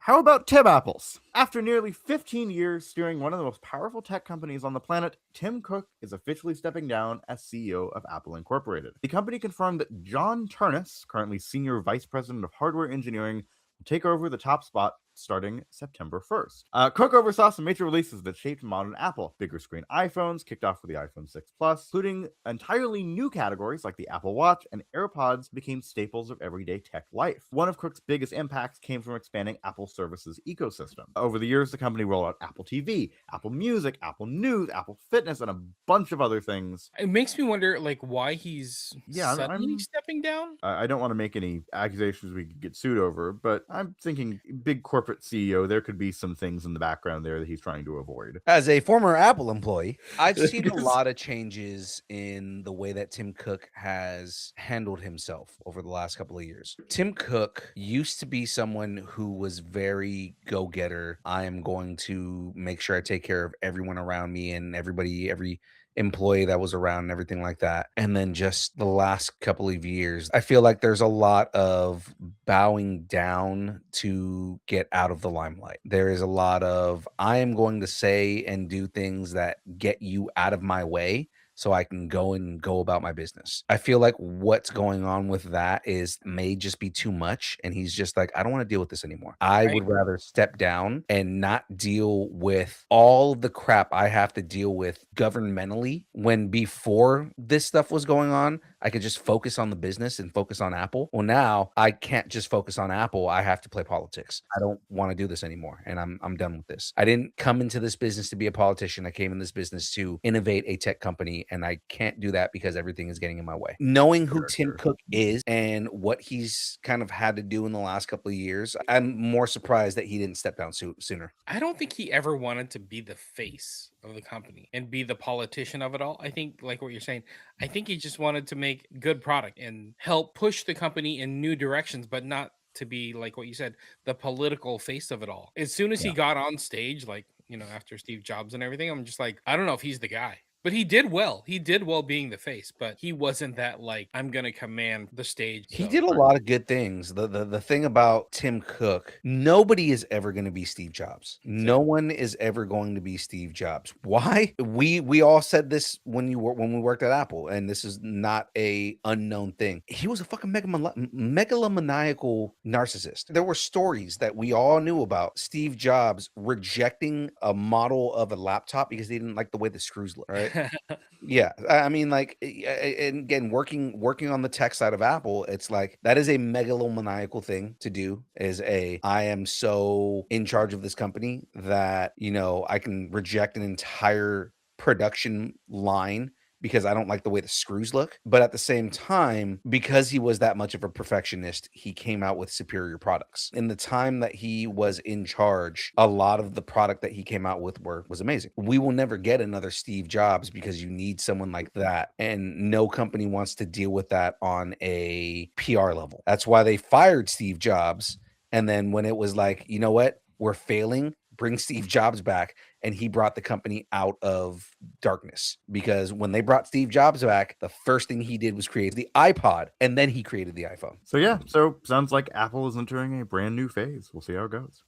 How about Tim Apples? After nearly 15 years steering one of the most powerful tech companies on the planet, Tim Cook is officially stepping down as CEO of Apple Incorporated. The company confirmed that John Ternus, currently Senior Vice President of Hardware Engineering, will take over the top spot starting September 1st. Cook oversaw some major releases that shaped modern Apple. Bigger screen iPhones kicked off with the iPhone 6 Plus, including entirely new categories like the Apple Watch and AirPods became staples of everyday tech life. One of Cook's biggest impacts came from expanding Apple Services ecosystem. Over the years, the company rolled out Apple TV, Apple Music, Apple News, Apple Fitness, and a bunch of other things. It makes me wonder, like, why he's Yeah, suddenly stepping down. I don't want to make any accusations we could get sued over, but I'm thinking big corporate CEO, there could be some things in the background there that he's trying to avoid. As a former Apple employee, I've seen a lot of changes in the way that Tim Cook has handled himself over the last couple of years. Tim Cook used to be someone who was very go-getter. I am going to make sure I take care of everyone around me and every employee that was around and everything like that. And then just the last couple of years, I feel like there's a lot of bowing down to get out of the limelight. There is a lot of, I am going to say and do things that get you out of my way so I can go about my business. I feel like what's going on with that is may just be too much. And he's just like, I don't want to deal with this anymore. I Right. would rather step down and not deal with all the crap I have to deal with governmentally when before this stuff was going on, I could just focus on the business and focus on Apple. Well, now I can't just focus on Apple. I have to play politics. I don't want to do this anymore. And I'm done with this. I didn't come into this business to be a politician. I came in this business to innovate a tech company. And I can't do that because everything is getting in my way. Knowing who Tim Cook is and what he's kind of had to do in the last couple of years, I'm more surprised that he didn't step down sooner. I don't think he ever wanted to be the face of the company and be the politician of it all. I think, like what you're saying, I think he just wanted to make good product and help push the company in new directions, but not to be, like what you said, the political face of it all. As soon as he Yeah. got on stage, like, after Steve Jobs and everything, I'm just like, I don't know if he's the guy. But he did well. He did well being the face, but he wasn't that, like, I'm gonna command the stage. He So did a lot of good things. The thing about Tim Cook, nobody is ever going to be Steve Jobs. No one is ever going to be Steve Jobs. Why? We all said this when we worked at Apple, and this is not a unknown thing. He was a fucking megalomaniacal narcissist. There were stories that we all knew about Steve Jobs rejecting a model of a laptop because he didn't like the way the screws look. Right? Yeah, I mean, like, and again, working on the tech side of Apple, it's like that is a megalomaniacal thing to do. I am so in charge of this company that I can reject an entire production line because I don't like the way the screws look. But at the same time, because he was that much of a perfectionist, he came out with superior products. In the time that he was in charge, a lot of the product that he came out with was amazing. We will never get another Steve Jobs because you need someone like that. And no company wants to deal with that on a PR level. That's why they fired Steve Jobs. And then when it was like, you know what, we're failing, bring Steve Jobs back. And he brought the company out of darkness, because when they brought Steve Jobs back, the first thing he did was create the iPod, and then he created the iPhone. So sounds like Apple is entering a brand new phase. We'll see how it goes.